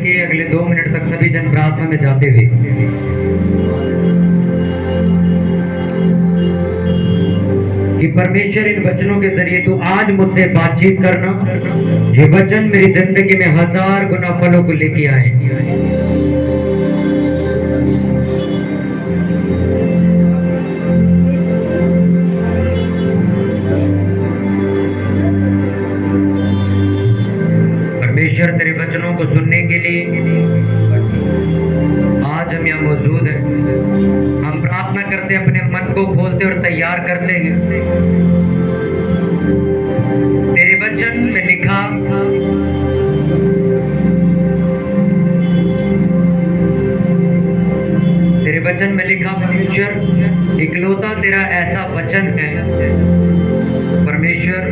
रखिए अगले 2 मिनट तक सभी जन प्रार्थना में जाते हुए। कि परमेश्वर इन वचनों के जरिए तू आज मुझसे बातचीत करना, ये वचन मेरी जिंदगी में 1000 गुना फलों को लेके आए। परमेश्वर तेरे वचनों को सुनने के लिए आज हम यहाँ मौजूद हैं। हम प्रार्थना करते अपने मन को खोलते और तैयार करते हैं। तेरे वचन में लिखा परमेश्वर इकलौता तेरा ऐसा वचन है परमेश्वर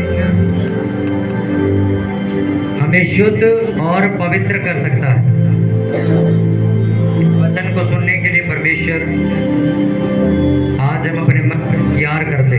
हमें शुद्ध और पवित्र कर सकता है। इस वचन को सुनने के लिए परमेश्वर आज हम अपने मन को तैयार करते।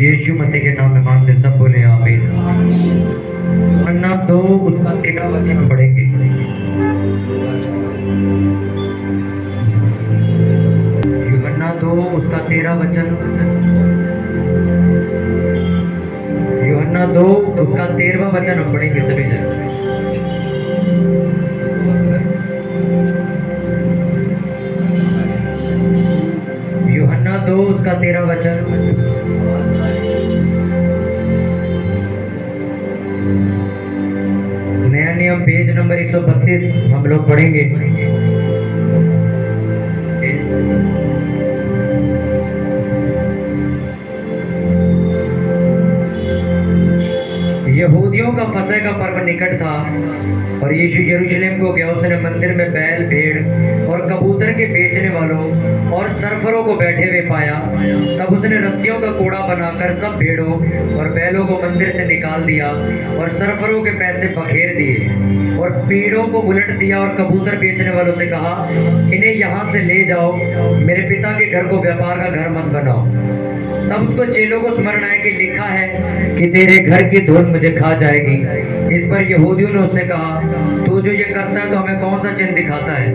यीशु मसीह के नाम में मांगते सब बोले आमीन। वरना तो उसका 13 वचन पढ़ेंगे। यूहन्ना 2 उसका 13 वचन, यूहन्ना 2 उसका 13वां वचन हम पढ़ेंगे सभी जन। यूहन्ना 2 उसका 13 वचन। नया नियम पेज नंबर 132 हम लोग पढ़ेंगे। यहूदियों का फसह का पर्व निकट था और यीशु यरूशलेम को गया। उसने मंदिर में बैल, भेड़ और कबूतर के बेचने वालों और सरफरों को बैठे हुए पाया। तब उसने रस्सियों का कोड़ा बनाकर सब भेड़ों और बैलों को मंदिर से निकाल दिया और सरफरों के पैसे बखेर दिए और पीड़ों को उलट दिया और कबूतर बेचने वालों से कहा, इन्हें यहाँ से ले जाओ, मेरे पिता के घर को व्यापार का घर मत बनाओ। तब उसको चेलों को स्मरण आया कि लिखा है कि तेरे घर की धूल मुझे खा जाएगी। इस पर यहूदियों ने उससे कहा, तू जो ये करता है तो हमें कौन सा चिन्ह दिखाता है?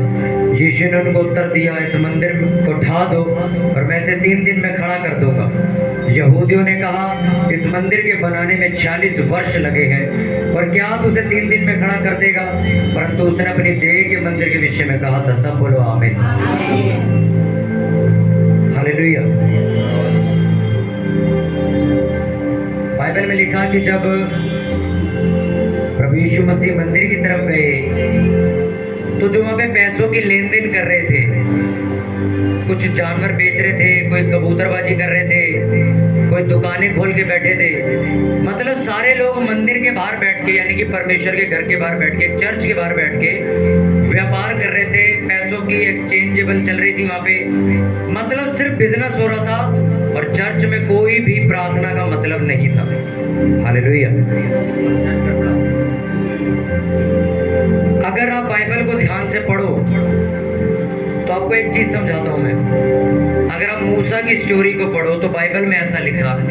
यीशु ने उनको उत्तर दिया, इस मंदिर को ढा दो और मैं इसे 3 दिन में खड़ा कर दूंगा। यहूदियों ने कहा, इस मंदिर के बनाने में 46 वर्ष लगे हैं और क्या तू उसे 3 दिन में खड़ा कर देगा? परंतु उसने अपनी देह के मंदिर के विषय में कहा था। सब बोलो आमीन। हालेलुया। बाइबल में लिखा कि जब प्रभु यीशु मसीह मंदिर की तरफ गए तो जो वहां पे पैसों की लेन देन कर रहे थे, कुछ जानवर बेच रहे थे, कोई कबूतरबाजी कर रहे थे, कोई दुकानें खोल के बैठे थे। मतलब सारे लोग मंदिर के बाहर बैठ के, यानी कि परमेश्वर के घर के बाहर बैठ के, चर्च के बाहर बैठ के व्यापार कर रहे थे। पैसों की एक्सचेंजेबल चल रही थी वहां पे। मतलब सिर्फ बिजनेस हो रहा था और चर्च में कोई भी प्रार्थना का मतलब नहीं था। हालेलुया। अगर आप बाइबल को ध्यान से पढ़ो तो आपको एक चीज समझाता हूं मैं। अगर आप मूसा की स्टोरी को पढ़ो तो बाइबल में ऐसा लिखा है,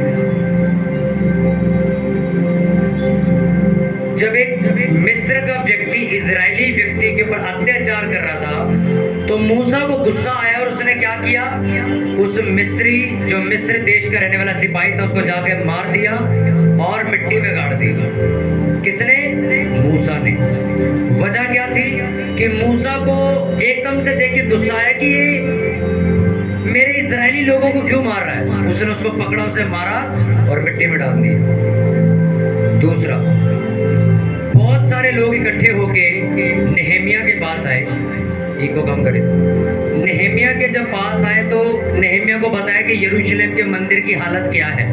जब एक मिस्र का व्यक्ति इजरायली व्यक्ति के ऊपर अत्याचार कर रहा था तो मूसा को गुस्सा आया और उसने क्या क्या किया, उस मिस्री जो मिस्र देश का रहने वाला सिपाही था उसको जाके मार दिया और मिट्टी में गाड़ दिया। किसने? मूसा ने। वजह क्या थी कि मूसा को एकदम से देख के गुस्सा आया कि ये मेरे इजरायली लोगों को क्यों मार रहा है। उसने उसको पकड़ा, उसे मारा और मिट्टी में डाल दिया। दूसरा, बहुत सारे लोग इकट्ठे होके नेहेमिया के पास आए। इको कम करे। नेहेमिया के जब पास आए तो नेहेमिया को बताया कि यरूशलेम के मंदिर की हालत क्या है।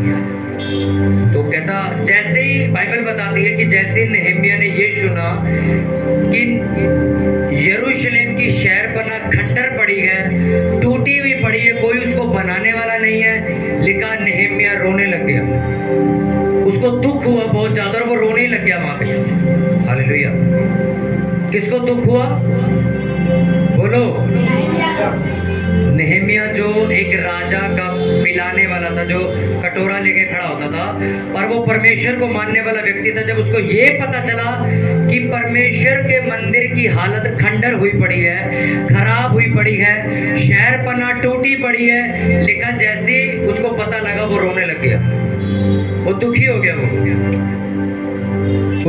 तो कहता, जैसे ही बाइबल बताती है कि जैसे नेहेमिया ने ये सुना कि यरूशलेम की शहरपना खंडर पड़ी है, टूटी हुई पड़ी है, कोई उसको बनाने वाला नहीं है, लिखा नेहेमिया रोने लग गया। उसको दुख हुआ बहुत ज्यादा और वो रोने लग गया वहां पे। हालेलुया। किसको दुख हुआ? बोलो। नेहेमिया जो एक राजा का पिलाने वाला था, जो कटोरा लेके खड़ा होता था, और वो परमेश्वर को मानने वाला व्यक्ति था। जब उसको ये पता चला कि परमेश्वर के मंदिर की हालत खंडर हुई पड़ी है, खराब हुई पड़ी है, शहरपना टूटी पड़ी है, लेकिन जैसे उसको पता लगा वो रोने लग गया, वो दुखी हो गया वो।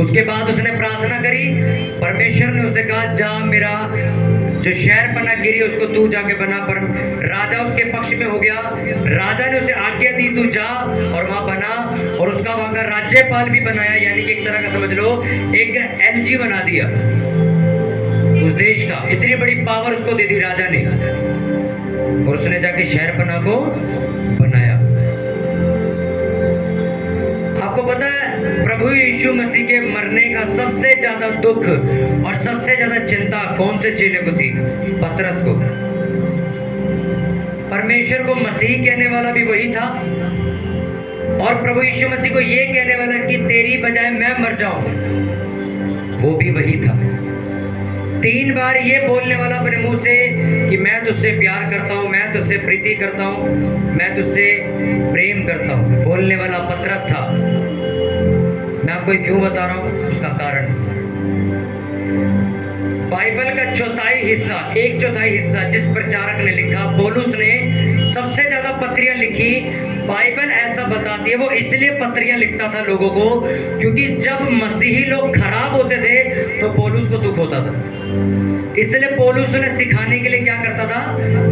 उसके बाद उसने प्रार्थना करी, परमेश्वर ने उसे कहा, जा मेरा जो शहरपना गिरी उसको तू जाके बना। पर राजा उसके पक्ष में हो गया। राजा ने उसे आज्ञा दी, तू जा और वहां बना, और उसका वहां का राज्यपाल भी बनाया, यानी कि एक तरह का समझ लो एक एलजी बना दिया उस देश का। इतनी बड़ी पावर उसको दे दी राजा ने, और उसने जाके शहरपना को बनाया। आपको पता है प्रभु यीशु मसीह के मरने का सबसे ज्यादा दुख और सबसे ज्यादा चिंता कौन से चेले को थी? पतरस को। परमेश्वर को मसीह कहने वाला भी वही था, और प्रभु यीशु मसीह को ये कहने वाला कि तेरी बजाय मैं मर जाऊं, वो भी वही था। 3 बार ये बोलने वाला अपने मुंह से कि मैं तुझसे प्यार करता हूं, मैं तुझसे प्रीति करता हूं, मैं तुझसे प्रेम करता हूं, बोलने वाला पतरस था। मैं आपको क्यों बता रहा हूं, उसका कारण बाइबल का चौथाई हिस्सा, 1/4 हिस्सा जिस प्रचारक ने लिखा, पौलुस ने सबसे ज्यादा पत्रियां लिखी। बाइबल ऐसा बताती है वो इसलिए पत्रियां लिखता था लोगों को, क्योंकि जब मसीही लोग खराब होते थे तो पौलुस को दुख होता था। इसलिए पौलुस ने सिखाने के लिए क्या करता था,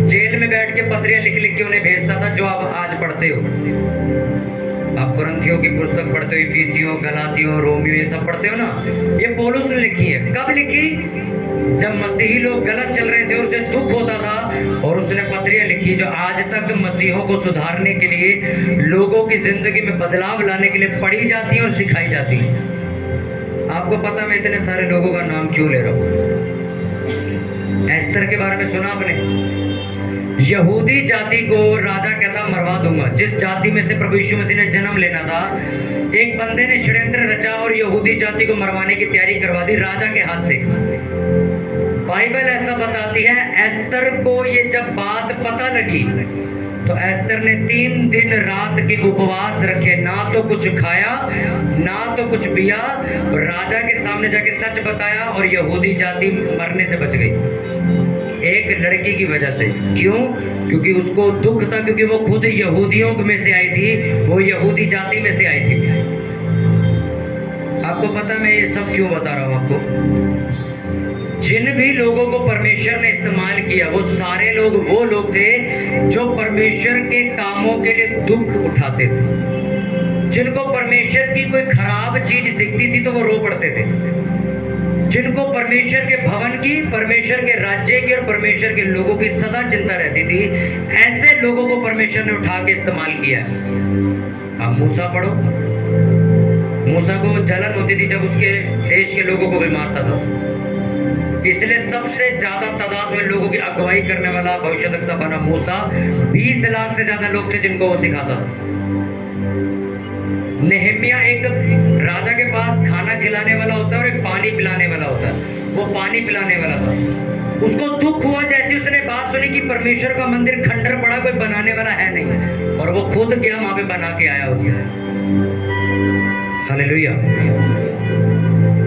जेल में बैठ के पत्रियां लिख लिख के उन्हें भेजता था, जो आप आज पढ़ते हो। आप कुरिन्थियों की पुस्तक पढ़ते हो, इफिसियों, गलातियों, रोमियो, ये सब पढ़ते हो ना, ये पौलुस ने लिखी है। कब लिखी? जब मसीही लोग गलत चल रहे थे और उसे दुख होता था, और उसने पत्रियां लिखी जो आज तक मसीहों को सुधारने के लिए, लोगों की जिंदगी में बदलाव लाने के लिए पढ़ी जाती है और सिखाई जाती है। आपको पता मैं इतने सारे लोगों का नाम क्यों ले रहा हूं? एस्तर के बारे में सुना आपने? यहूदी जाति को राजा कहता मरवा दूंगा। जिस जाति में से प्रभु यीशु मसीह ने जन्म लेना था, एक बंदे ने षड्यंत्र रचा और यहूदी जाति को मरवाने की तैयारी करवा दी राजा के हाथ से। बाइबल ऐसा बताती है, एस्तर को ये जब बात पता लगी तो एस्तर ने 3 दिन रात के उपवास रखे, ना तो कुछ खाया ना तो कुछ पिया, और राजा के सामने जाके सच बताया, और यहूदी जाति मरने से बच गई एक लड़की की वजह से। क्यों? क्योंकि उसको दुख था, क्योंकि वो खुद यहूदियों में से आई थी, वो यहूदी जाति में से आई थी। आपको पता मैं ये सब क्यों बता रहा हूं आपको? जिन भी लोगों को परमेश्वर ने इस्तेमाल किया, वो सारे लोग वो लोग थे जो परमेश्वर के कामों के लिए दुख उठाते थे। जिनको परमेश्वर की कोई खराब चीज दिखती थी तो वो रो पड़ते थे। जिनको परमेश्वर के भवन की, परमेश्वर के राज्य की और परमेश्वर के लोगों की सदा चिंता रहती थी, ऐसे लोगों को परमेश्वर ने उठा के इस्तेमाल किया। आप मूसा पढ़ो, मूसा को जलन होती थी जब उसके देश के लोगों को कोई मारता था, इसलिए सबसे ज्यादा तादाद में लोगों की अगुवाई करने वाला भविष्यवक्ता बना मूसा। 20 लाख से ज्यादा लोग थे जिनको वो सिखाता था। नेहेमिया एक राजा के पास खाना खिलाने वाला होता है और एक पानी पिलाने वाला होता है। वो पानी पिलाने वाला था। उसको दुख हुआ जैसे उसने बात सुनी कि परमेश्वर का मंदिर खंडर पड़ा, कोई बनाने वाला है नहीं, और वो खुद गया वहां पे बना के आया उसने। हालेलुया।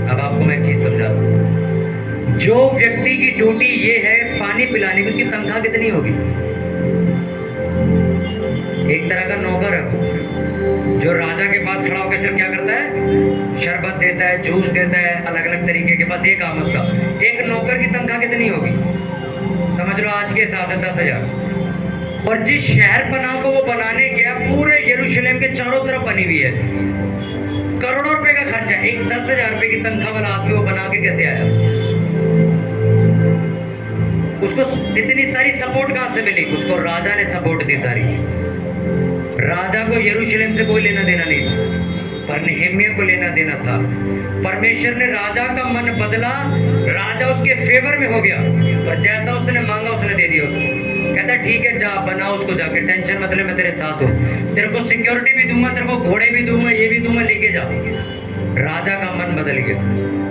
अब आपको मैं एक चीज समझाता हूं। जो व्यक्ति की ड्यूटी ये है पानी पिलाने की, उसकी तनख्वाह कितनी होगी? एक तरह का नौकर है वो, जो राजा के पास खड़ा होकर सिर्फ क्या करता है, शरबत देता है, जूस देता है, अलग अलग तरीके के, बस ये काम उसका। एक नौकर की तनख्वाह कितनी होगी, समझ लो आज के हिसाब से 10,000। और जिस शहर पनाह को वो बनाने गया, पूरे यरूशलेम के चारों तरफ बनी हुई है, करोड़ों रुपए का खर्चा, एक 10,000 रुपए की तनख्वाह वाला आदमी वो बना के कैसे आया? उसको इतनी सारी सपोर्ट कहां से मिली? उसको राजा ने सपोर्ट दी सारी। राजा को यरूशलेम से कोई लेना देना नहीं था, पर नेहेमिया को लेना देना था। परमेश्वर ने राजा का मन बदला, राजा उसके फेवर में हो गया, और जैसा उसने मांगा उसने दे दिया उसको। कहता ठीक है, जा बना उसको, जाके टेंशन मत ले, मैं तेरे साथ हूँ, तेरे को सिक्योरिटी भी दूंगा, तेरे को घोड़े भी दूंगा, ये भी दूंगा, लेके जा। राजा का मन बदल गया।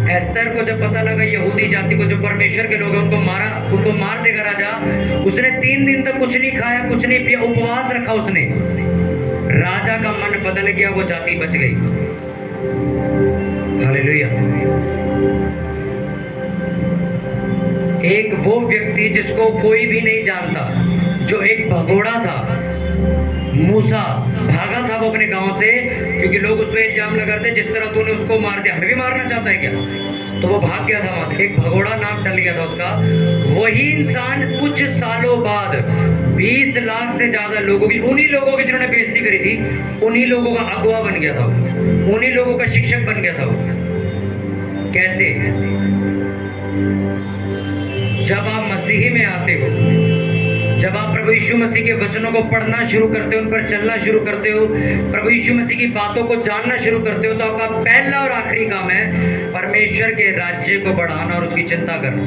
एस्तर को जब पता लगा यहूदी जाति को जो परमेश्वर के लोग हैं उनको मार देगा राजा, उसने 3 दिन तक कुछ नहीं खाया, कुछ नहीं पिया, उपवास रखा उसने। राजा का मन बदल गया, वो जाति बच गई। हालेलुया। एक वो व्यक्ति जिसको कोई भी नहीं जानता, जो एक भगोड़ा था, मूसा, भागा था वो अपने गांव से, क्योंकि लोग उस पर इल्जाम लगाते जिस तरह तूने उसको मार दिया, हमें भी मारना चाहता है क्या? तो वो भाग गया था वहां से। एक भगोड़ा नाम डल गया था उसका। वही इंसान कुछ सालों बाद 20 लाख से ज्यादा लोगों की, उन्हीं लोगों की जिन्होंने बेइज्जती करी थी, उन्हीं लोगों का अगुवा बन गया था, उन्हीं लोगों का शिक्षक बन गया था वो। कैसे? जब आप मसीही में आते हो, जब आप प्रभु यीशु मसीह के वचनों को पढ़ना शुरू करते हो, उन पर चलना शुरू करते हो, प्रभु यीशु मसीह की बातों को जानना शुरू करते हो, तो आपका पहला और आखिरी काम है परमेश्वर के राज्य को बढ़ाना और उसकी चिंता करना।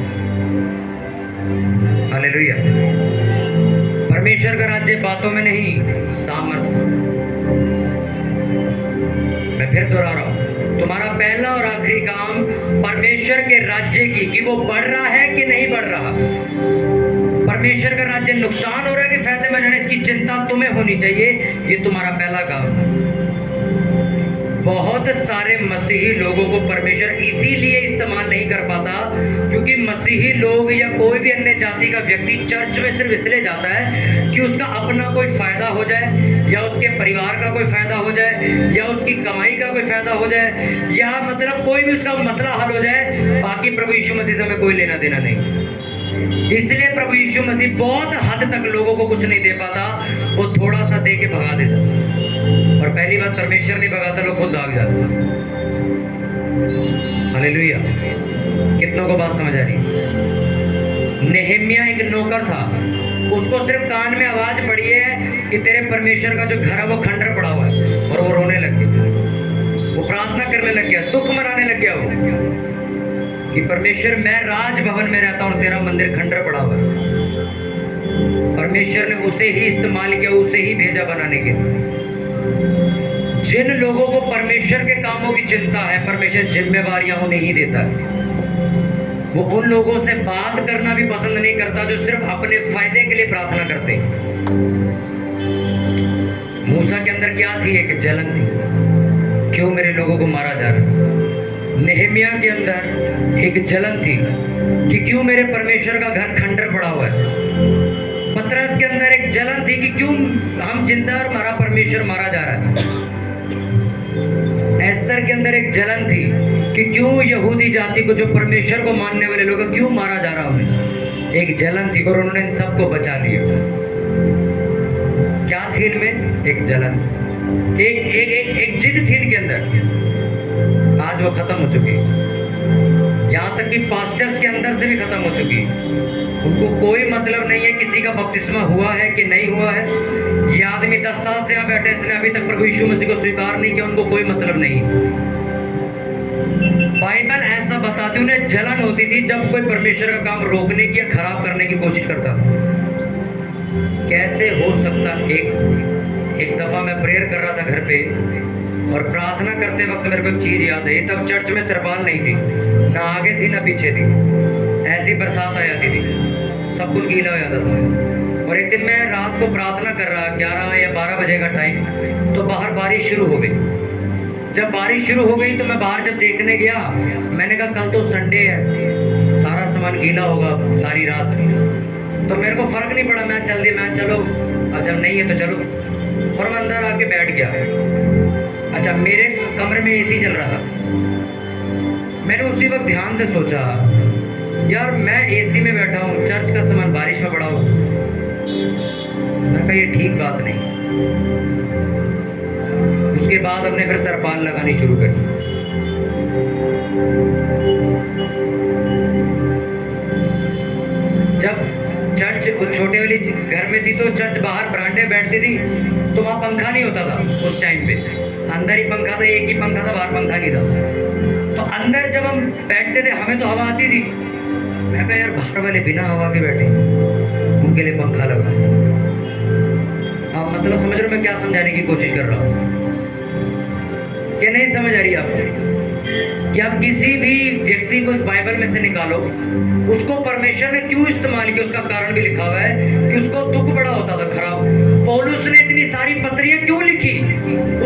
हालेलुया। परमेश्वर का राज्य बातों में नहीं, सामर्थ्य। मैं फिर दोहरा रहा हूं, तुम्हारा पहला और आखिरी काम परमेश्वर के राज्य की, कि वो बढ़ रहा है कि नहीं बढ़ रहा, परमेश्वर का राज्य नुकसान हो रहा है कि फायदे में जा रहा है, इसकी चिंता तुम्हें होनी चाहिए। ये तुम्हारा पहला काम है। बहुत सारे मसीही लोगों को परमेश्वर इसीलिए इस्तेमाल नहीं कर पाता क्योंकि मसीही लोग या कोई भी अन्य जाति का व्यक्ति चर्च में सिर्फ इसलिए जाता है कि उसका अपना कोई फायदा हो जाए, या उसके परिवार का कोई फायदा हो जाए, या उसकी कमाई का कोई फायदा हो जाए, या मतलब कोई भी उसका मसला हल हो जाए। बाकी प्रभु यीशु मसीह से हमें कोई लेना देना नहीं। इसलिए प्रभु यीशु मसीह बहुत हद तक लोगों को कुछ नहीं दे पाता, वो थोड़ा सा दे के भगा देता। और पहली बात, परमेश्वर नहीं भगाता, लोग खुद भाग जाते। हालेलुया। कितनों को बात समझ आ रही? नेहेमिया एक नौकर था, उसको सिर्फ कान में आवाज पड़ी है कि तेरे परमेश्वर का जो घर है वो खंडर पड़ा हुआ है, और वो रोने लग गया, वो प्रार्थना करने लग गया, दुख मनाने लग गया वो कि परमेश्वर मैं राजभवन में रहता हूं और तेरा मंदिर खंडर पड़ा हुआ है। परमेश्वर ने उसे ही इस्तेमाल किया, उसे ही भेजा बनाने के। जिन लोगों को परमेश्वर के कामों की चिंता है, परमेश्वर जिम्मेवारियां उन्हें ही देता है। वो उन लोगों से बात करना भी पसंद नहीं करता जो सिर्फ अपने फायदे के लिए प्रार्थना करते। मूसा के अंदर क्या थी? एक जलन थी, क्यों मेरे लोगों को मारा जा रहा है। नेहेमिया के अंदर एक जलन थी कि क्यों मेरे परमेश्वर का घर खंडर पड़ा हुआ है। पतरस के अंदर एक जलन थी कि क्यों हम जिंदा और हमारा परमेश्वर मारा जा रहा है। एस्तर के अंदर एक जलन थी कि क्यों यहूदी जाति को, जो परमेश्वर को मानने वाले लोग, क्यों मारा जा रहा है। एक जलन थी और उन्होंने इन सबको बचा लिया। क्या थी इनमें? एक जलन, एक जिद थी इनके अंदर। आज वो खत्म हो चुकी, यहाँ तक कि पास्टर्स के अंदर से भी खत्म हो चुकी। उनको कोई मतलब नहीं है किसी का बपतिस्मा हुआ है कि नहीं हुआ है। ये आदमी 10 साल से यहाँ बैठे, इसने अभी तक प्रभु यीशु मसीह को स्वीकार नहीं किया, उनको कोई मतलब नहीं। बाइबल ऐसा बताती, उन्हें जलन होती थी जब कोई परमेश्वर का काम रोकने की या खराब करने की कोशिश करता। कैसे हो सकता? एक दफा मैं प्रेयर कर रहा था घर पे, और प्रार्थना करते वक्त मेरे को एक चीज याद है। तब चर्च में तिरपाल नहीं थी, ना आगे थी ना पीछे थी, ऐसी बरसात आ जाती थी, सब कुछ गीला हो जाता था। और एक दिन मैं रात को प्रार्थना कर रहा, 11 या 12 बजे का टाइम, तो बाहर बारिश शुरू हो गई। जब बारिश शुरू हो गई तो मैं बाहर जब देखने गया, मैंने कहा कल तो संडे है, सारा सामान गीला होगा सारी रात। तो मेरे को फर्क नहीं पड़ा, मैं चलो नहीं है तो चलो। और मैं अंदर आके बैठ गया। अच्छा, मेरे कमरे में एसी चल रहा था। मैंने उसी वक्त ध्यान से सोचा, यार मैं एसी में बैठा हूँ, चर्च का सामान बारिश में पड़ा हो। मैं कहा ये ठीक बात नहीं। उसके बाद हमने फिर तरपाल लगानी शुरू कर दी। जब चर्च छोटे वाली घर में थी तो चर्च बाहर बरामदे में बैठती थी तो वहाँ पंखा नहीं होता था उस टाइम पे। अंदर ही पंखा था, एक ही पंखा था, बाहर पंखा नहीं था। तो अंदर जब हम बैठते थे हमें तो हवा आती थी। मैं कहा यार बाहर वाले बिना हवा के बैठे, उनके लिए पंखा लगा। हाँ, मतलब समझ रहे हो मैं क्या समझाने की कोशिश कर रहा हूँ? क्या नहीं समझ आ रही आपको? कि आप किसी भी व्यक्ति को इस बाइबल में से निकालो, उसको परमेश्वर ने क्यों इस्तेमाल किया, उसका कारण भी लिखा हुआ है कि उसको दुख बड़ा होता था खराब। पौलुस ने इतनी सारी पत्रियां क्यों लिखी?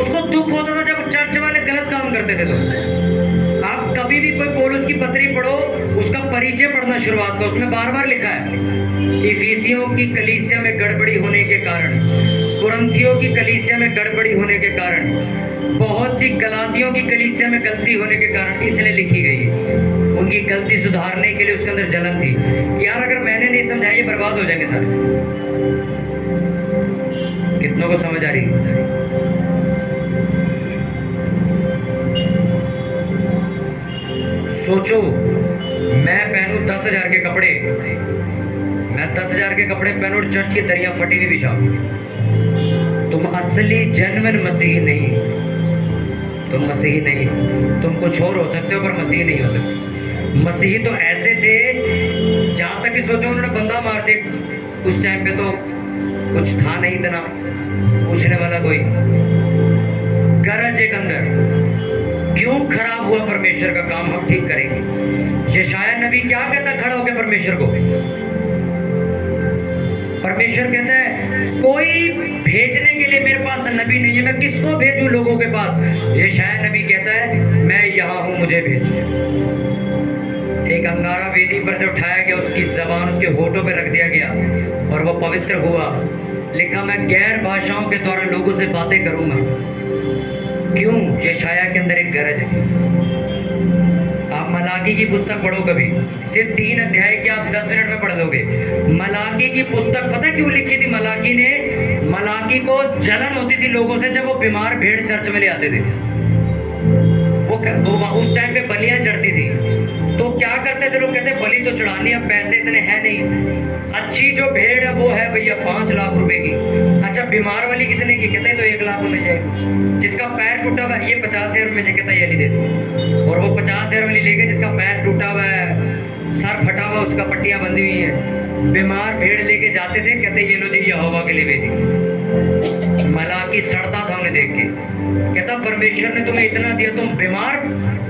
उसको दुख होता था जब चर्च वाले गलत काम करते थे। तो आप कभी भी कोई पौलुस की पत्री पढ़ो, उसका परिचय पढ़ना शुरुआत करो, उसमें बार बार लिखा है इफिसियों की कलीसिया में गड़बड़ी होने के कारण, कुरिन्थियों की कलीसिया में गड़बड़ी होने के कारण, बहुत सी गलातियों की कलीसिया में गलती होने के कारण इसलिए लिखी गई। उनकी गलती सुधारने के लिए उसके अंदर जलन थी कि यार अगर मैंने नहीं समझाया ये बर्बाद हो जाएंगे सारे। कितनों को समझ आ रही? सोचो, मैं पहनूं 10,000 के कपड़े, मैं 10,000 के कपड़े पहनूं और चर्च की दरिया फटी हुई बिछाऊं। तुम असली जेन्युइन मसीही नहीं, तुम मसीही नहीं। तुम कुछ और हो सकते हो पर मसीही नहीं हो सकते। मसीही तो ऐसे थे, जहां तक कि सोचो उन्होंने बंदा मार दे, उस टाइम पे तो कुछ था नहीं इतना पूछने वाला कोई। गरज एक अंदर, क्यों खराब हुआ परमेश्वर का काम, हम ठीक करेंगे। यशायाह नबी क्या कहता खड़ा होकर परमेश्वर को? परमेश्वर कहता है कोई भेजने के लिए मेरे पास नबी नहीं है, मैं किसको भेजूं लोगों के पास? यशायाह नबी कहता है मैं यहाँ हूं, मुझे भेजो। एक अंगारा वेदी पर से उठाया गया, उसकी जबान उसके होठों पे रख दिया गया और वो पवित्र हुआ। लिखा मैं गैर भाषाओं के द्वारा लोगों से बातें करूंगा। क्यों? यशायाह के अंदर एक गरज है। आप मलाकी की पुस्तक पढ़ो कभी, सिर्फ 3 अध्याय की आप 10 मिनट में पढ़ लोगे। मलाकी की पुस्तक पता क्यों लिखी थी मलाकी ने? मलाकी को जलन होती थी लोगों से जब वो बीमार भेड़ चर्च में ले आते थे। वो उस टाइम पे बलियां चढ़ती थी, तो क्या करते थे लोग? कहते बलि तो चढ़ानी, अब पैसे इतने हैं नहीं। अच्छी जो भेड़ है वो है भैया 5 लाख रुपए की। अच्छा, बीमार वाली कितने की? कहते हैं तो 1 लाख में मिल जाएगी। जिसका पैर टूटा हुआ है ये 50,000 में, कहता है ये नहीं देती। और वो 50,000 वाली लेके जिसका पैर टूटा हुआ है, सर फटा हुआ, उसका पट्टियां बंधी हुई है, बीमार भेड़ लेके जाते थे, कहते ये लो जी यहोवा के लिए भेजी। मलाकी सड़ता था उन्हें देख के, कहता परमेश्वर ने तुम्हें इतना दिया, तुम बीमार।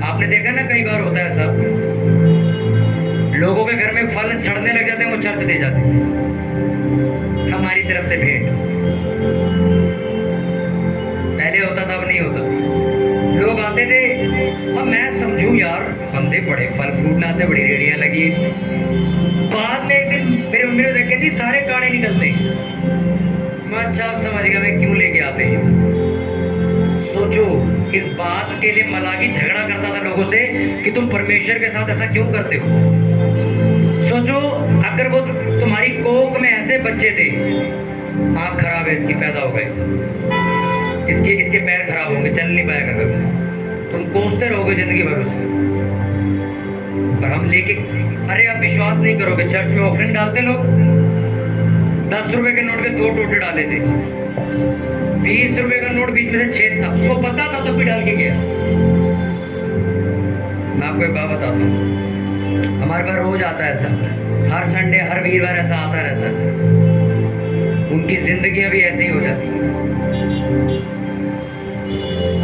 आपने देखा ना कई बार होता है सब, लोगों के घर में फल सड़ने लग जाते हैं, वो चर्च दे जाते हैं हमारी तरफ से भेंट। पहले होता था, अब नहीं होता। लोग आते थे, अब मैं समझू यार बंदे बड़े फल फ्रूट लाते, बड़ी रेड़ियां लगी। बाद में एक दिन मेरे मम्मी ने देखे थी सारे कांटे निकलते। मैं अच्छा आप समझ गया मैं क्यों लेके आते हैं। सोचो, इस बात के लिए मलाकी झगड़ा करता था लोगों से कि तुम परमेश्वर के साथ ऐसा क्यों करते हो। सोचो, अगर वो तुम्हारी कोख में ऐसे बच्चे थे, आँख खराब है इसकी, पैदा हो गए, इसके पैर खराब होंगे, चल नहीं पाएगा कभी, तुम कोसते रहोगे जिंदगी भर उससे। पर हम लेके, अरे आप विश्वास नहीं करोगे, चर्च में ऑफरिंग डालते लोग, 10 रुपए के नोट के 2 टोटे डाले थे, 20 रुपए का नोट बीच में से छेद था, उसको पता था तो भी डाल के गया। मैं आपको एक बात बताता हूँ, हमारे पास रोज आता है ऐसा, हर संडे हर वीरवार ऐसा आता रहता है। उनकी जिंदगी भी ऐसी ही हो जाती है।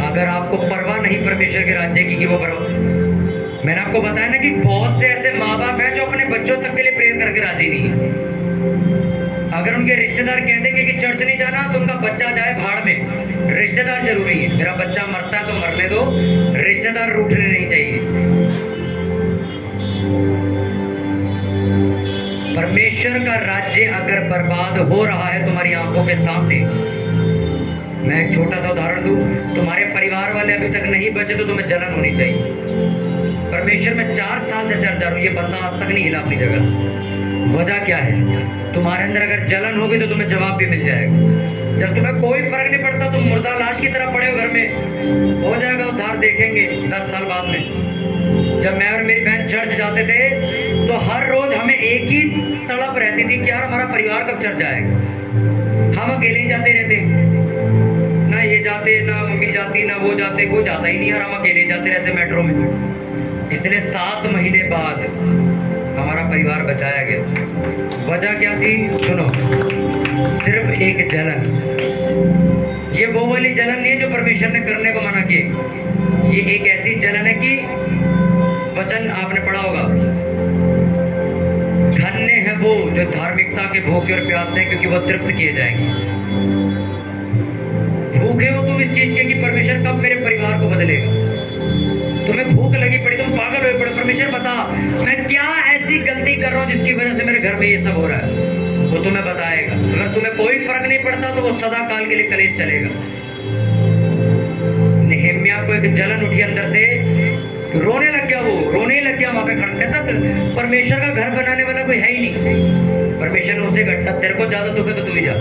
अगर आपको परवाह नहीं परमेश्वर के राज्य की, वो परवाह, मैंने आपको बताया ना कि बहुत से ऐसे माँ बाप हैं जो अपने बच्चों तक के लिए प्रेयर करके राजी नहीं है। अगर उनके रिश्तेदार कह देंगे कि चर्च नहीं जाना तो उनका बच्चा जाए भाड़ में। रिश्तेदार जरूरी है, मेरा बच्चा मरता है तो मरने दो, रिश्तेदार रूठने नहीं चाहिए। परमेश्वर का राज्य अगर बर्बाद हो रहा है तुम्हारी आंखों के सामने, मैं एक छोटा सा उदाहरण दूं, तुम्हारे परिवार वाले अभी तक नहीं बचे तो तुम्हें जलन होनी चाहिए। परमेश्वर में 4 साल से चर्चा रही, ये बंदा आज तक नहीं हिला अपनी जगह से। वजह क्या है? तुम्हारे अंदर अगर जलन होगी तो तुम्हें जवाब भी मिल जाएगा। जब तुम्हें कोई फर्क नहीं पड़ता, तुम मुर्दा लाश की तरह पड़े हो घर में, हो जाएगा उद्धार, देखेंगे 10 साल बाद में। जब मैं और मेरी बहन चर्च जाते थे तो हर रोज हमें एक ही तड़प रहती थी कि यार हमारा परिवार कब चर्च जाएगा। हम अकेले ही जाते रहते, ना ये जाते, ना मम्मी जाती, ना वो जाते, कोई जाता ही नहीं, और हम अकेले जाते रहते मेट्रो में। इसलिए 7 महीने बाद हमारा परिवार बचाया गया। वजह क्या थी? सुनो, सिर्फ एक जलन। ये वो वाली जलन नहीं है जो परमेश्वर ने करने को मना किए, ये एक ऐसी जलन है कि वचन आपने पढ़ा होगा, धन्य है वो जो धार्मिकता के भूखे और प्यासे हैं क्योंकि वो तृप्त किए जाएंगे। भूखे हो तुम इस चीज के कि परमेश्वर कब मेरे परिवार को बदलेगा। तुम्हें भूख लगी पड़ी, तुम पागल हुए पड़े, परमेश्वर बता मैं क्या ऐसी गलती कर रहा हूँ जिसकी वजह से मेरे घर में ये सब हो रहा है। वो तुम्हें बताएगा। अगर तुम्हें कोई फर्क नहीं पड़ता तो वो सदा काल के लिए कलेश चलेगा। नेहम्याह को एक जलन उठी अंदर से, रोने लग गया, वो रोने लग गया वहां पे खड़े तक। परमेश्वर का घर बनाने वाला कोई है ही नहीं। परमेश्वर ने उसे घटना, तेरे को ज्यादा दुख है तो तू ही जा।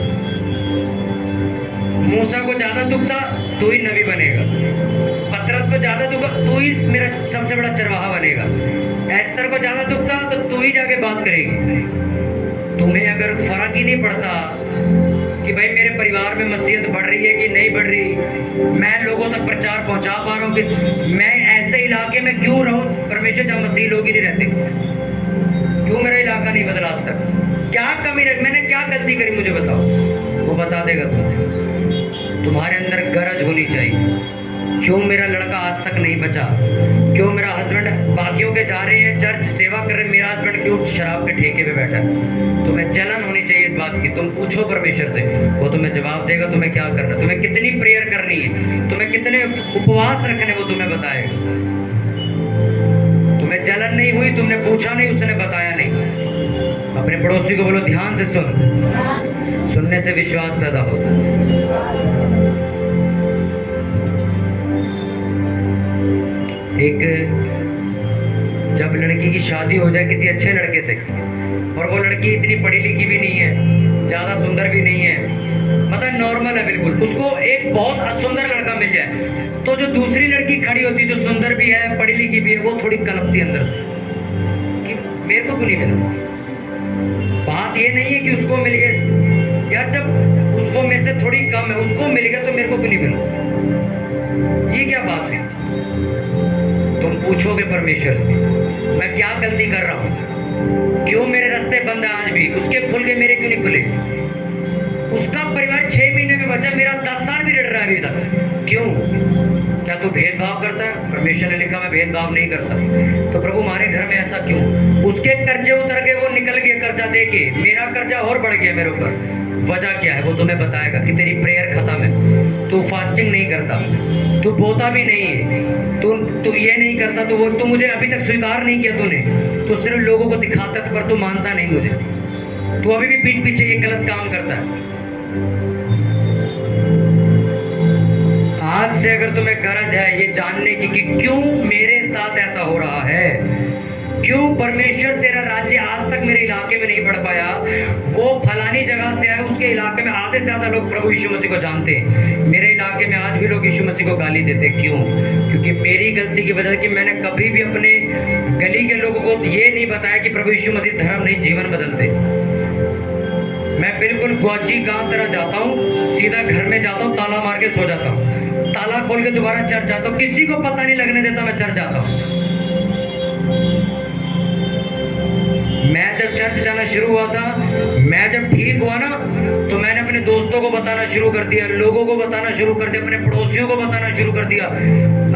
मूसा को ज्यादा दुख था, तू ही नबी बनेगा। पतरस को ज्यादा दुख, तू ही मेरा सबसे बड़ा चरवाहा बनेगा। एस्तर को ज्यादा दुख था तो तू ही जाके बात करेगी। तुम्हें अगर फर्क ही नहीं पड़ता कि भाई मेरे परिवार में मसीहत बढ़ रही है कि नहीं बढ़ रही, मैं लोगों तक प्रचार पहुंचा पा रहा हूँ कि मैं ऐसे इलाके में क्यों रहूं परमेश्वर जहाँ मसीह लोग ही नहीं रहते, क्यों मेरा इलाका नहीं बदला आज तक, क्या कमी रही, मैंने क्या गलती करी मुझे बताओ। वो बता देगा तुम्हारे अंदर गरज होनी चाहिए। क्यों मेरा लड़का आज तक नहीं बचा, क्यों मेरा हस्बैंड, बाकियों के जा रहे हैं चर्च सेवा कर रहे हैं, मेरा हस्बैंड क्यों शराब के ठेके पे बैठा है। तुम्हें जलन होनी चाहिए इस बात की। तुम पूछो परमेश्वर से, वो तुम्हें जवाब देगा। तुम्हें क्या करना, तुम्हें कितनी प्रेयर करनी है, तुम्हें कितने उपवास रखने, वो तुम्हें बताएगा। तुम्हें जलन नहीं हुई, तुमने पूछा नहीं, उसने बताया नहीं। अपने पड़ोसी को बोलो ध्यान से सुन, सुनने से विश्वास पैदा होगा। एक जब लड़की की शादी हो जाए किसी अच्छे लड़के से, और वो लड़की इतनी पढ़ी लिखी भी नहीं है, ज़्यादा सुंदर भी नहीं है, मतलब नॉर्मल है बिल्कुल, उसको एक बहुत सुंदर लड़का मिल जाए तो जो दूसरी लड़की खड़ी होती जो सुंदर भी है, पढ़ी लिखी भी है, वो थोड़ी कलपती अंदर से कि मेरे को क्यों नहीं मिला। बात ये नहीं है कि उसको मिल गया यार, जब उसको मेरे से थोड़ी कम है, उसको मिल गया तो मेरे को क्यों नहीं मिला, ये क्या बात है। तुम पूछोगे परमेश्वर से मैं क्या गलती कर रहा हूँ, क्यों मेरे रास्ते बंद है आज भी, उसके खुल के मेरे क्यों नहीं खुले। उसका परिवार 6 महीने में बचा, मेरा 10 साल भी रह रहा है अभी तक, क्यों। क्या तू भेदभाव करता है? परमेश्वर ने लिखा मैं भेदभाव नहीं करता। तो प्रभु हमारे घर में ऐसा क्यों। उसके कर्जे उतर गए, वो निकल गया कर्जा दे के, मेरा कर्जा और बढ़ गया मेरे ऊपर। वजह क्या है वो तुम्हें बताएगा कि तेरी प्रेयर खत्म है, तू फास्टिंग नहीं करता, तू बोता भी नहीं है, तू ये नहीं करता, तू मुझे अभी तक स्वीकार नहीं किया तूने, तू सिर्फ लोगों को दिखाता पर तू मानता नहीं मुझे, तू अभी भी पीठ पीछे ये गलत काम करता है। आज से अगर तुम्हें गरज है ये जानने की कि क्यों मेरे साथ ऐसा हो रहा है, क्यों परमेश्वर तेरा राज्य आज तक मेरे इलाके में नहीं बढ़ पाया, वो फलानी जगह से आए, उसके इलाके में आधे से ज्यादा लोग प्रभु यीशु मसीह को जानते हैं, मेरे इलाके में आज भी लोग यीशु मसीह को गाली देते, क्यों। क्योंकि मेरी गलती की वजह से कि मैंने कभी भी अपने गली के लोगों को ये नहीं बताया कि प्रभु यीशु मसीह धर्म नहीं जीवन बदलते। मैं बिल्कुल ग्वाची गांव तरह जाता हूँ, सीधा घर में जाता हूँ, ताला मार के सो जाता हूँ, ताला खोल के दोबारा चर्च जाता हूँ, किसी को पता नहीं लगने देता मैं चर्च जाता हूँ। मैं जब चर्च जाना शुरू हुआ था, मैं जब ठीक हुआ ना, तो मैंने अपने दोस्तों को बताना शुरू कर दिया, लोगों को बताना शुरू कर दिया, अपने पड़ोसियों को बताना शुरू कर दिया,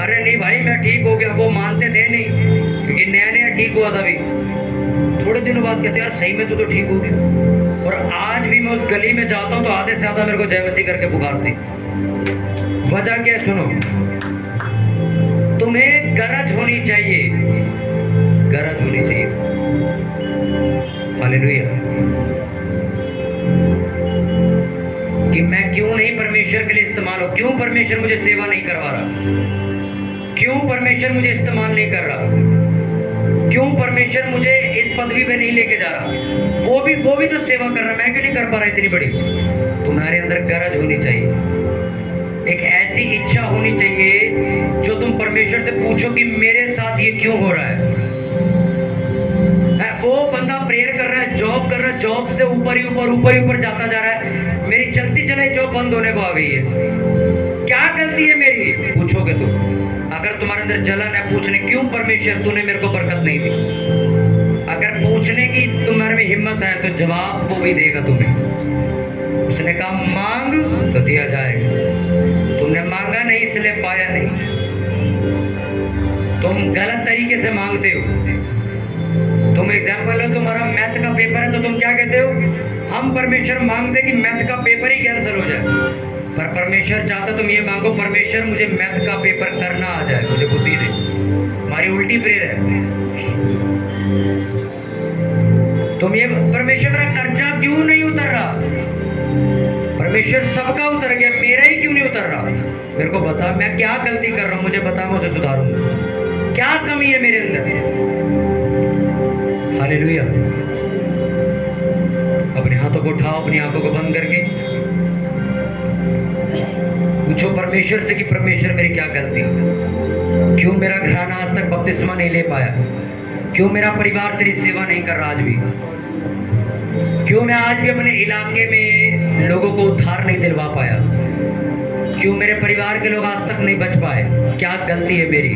अरे नहीं भाई मैं ठीक हो गया। वो मानते थे नहीं, क्योंकि नया नया ठीक हुआ था। अभी थोड़े दिनों बाद कहते यार सही में तू तो ठीक हो गया। और आज भी मैं उस गली में जाता हूँ तो आधे से ज्यादा मेरे को जय मसीह करके पुकारते। वजह क्या, सुनो, तुम्हें गरज होनी चाहिए, गरज होनी चाहिए। हालेलुया। कि मैं क्यों नहीं परमेश्वर के लिए इस्तेमाल हो, क्यों परमेश्वर मुझे सेवा नहीं करवा रहा, क्यों परमेश्वर मुझे इस्तेमाल नहीं कर रहा, क्यों परमेश्वर मुझे इस पदवी पे नहीं लेके जा रहा। वो भी तो सेवा कर रहा, मैं क्यों नहीं कर पा रहा इतनी बड़ी। तुम्हारे अंदर गरज होनी चाहिए, एक ऐसी इच्छा होनी चाहिए जो तुम परमेश्वर से पूछो कि मेरे साथ ये क्यों हो रहा है। वो बंदा प्रेयर कर रहा है, जॉब कर रहा है, जॉब से ऊपर ही ऊपर जाता जा रहा है, मेरी चलती चलाई जॉब बंद होने को आ गई है, क्या गलती है मेरी, पूछोगे तुम। अगर तुम्हारे अंदर जलन है पूछने, क्यों परमेश्वर तूने मेरे को बरकत नहीं दी, अगर पूछने की तुम्हारे में हिम्मत है तो जवाब वो भी देगा तुम्हें। उसने कहा मांग तो दिया जाएगा, तुमने मांगा नहीं इसलिए पाया नहीं, तुम गलत तरीके से मांगते हो। तुम एग्जाम्पल है, तुम्हारा मैथ का पेपर है तो तुम क्या कहते हो, हम परमेश्वर मांगते कि मैथ का पेपर ही कैंसिल हो जाए, पर परमेश्वर चाहता तुम ये मांगो, परमेश्वर मुझे मैथ का पेपर करना आ जाए, मुझे बुद्धि दे। हमारी उल्टी प्रेयर है। तुम ये परमेश्वर मेरा कर्जा क्यों नहीं उतर रहा, परमेश्वर सबका उतर गया, मेरा ही क्यों नहीं उतर रहा, मेरे को बता मैं क्या गलती कर रहा हूं, मुझे बता, मैं उसे सुधारूंगा, क्या कमी है मेरे अंदर। हालेलुया। अपने हाथों को उठाओ, अपनी आंखों को बंद करके पूछो परमेश्वर से कि परमेश्वर मेरी क्या गलती, क्यों मेरा घराना आज तक बपतिस्मा नहीं ले पाया, क्यों मेरा परिवार तेरी सेवा नहीं कर रहा आज भी, क्यों मैं आज भी अपने इलाके में लोगों को उद्धार नहीं दिलवा पाया, क्यों मेरे परिवार के लोग आज तक नहीं बच पाए, क्या गलती है मेरी,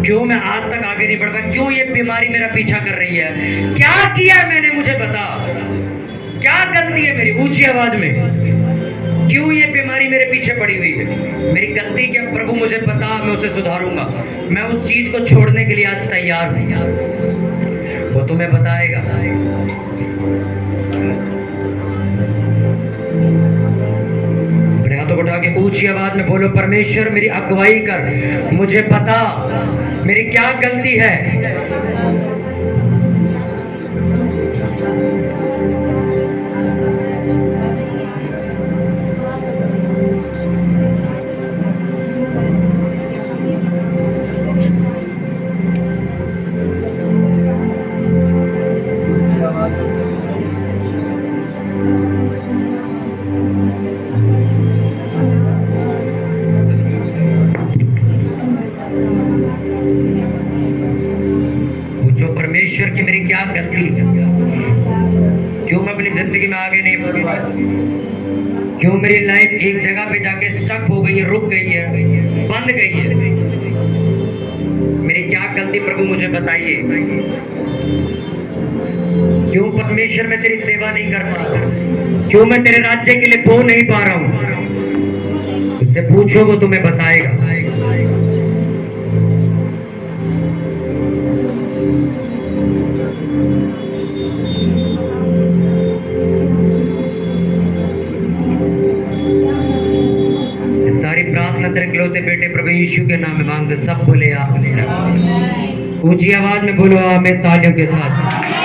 क्यों मैं आज तक आगे नहीं बढ़ पाया, क्यों ये बीमारी मेरा पीछा कर रही है, क्या किया मैंने, मुझे बता, क्या गलती है मेरी, ऊंची आवाज में, क्यों ये बीमारी मेरे पीछे पड़ी हुई है, मेरी गलती क्या प्रभु मुझे बता, मैं उसे सुधारूंगा, मैं उस चीज को छोड़ने के लिए आज तैयार हूं, वो तुम्हें बताएगा। अपने हाथों को उठा के ऊंची आवाज में बोलो परमेश्वर मेरी अगुवाई कर, मुझे बता मेरी क्या गलती है। परमेश्वर की मेरी क्या गलती है, क्यों मैं अपनी जिंदगी में आगे नहीं बढ़ पाया, क्यों मेरी लाइफ एक जगह पे जाके स्टक हो गई है, रुक गई है, बंद गई है, मेरी क्या गलती प्रभु मुझे बताइए, क्यों परमेश्वर मैं तेरी सेवा नहीं कर पा रहा, क्यों मैं तेरे राज्य के लिए बो नहीं पा रहा हूं, उससे पूछो वो तुम्हें बताएगा। इकलौते बेटे प्रभु यीशु के नाम में मांगते सब बोले आमीन। ऊंची आवाज में बोलो आमीन तालियों के साथ।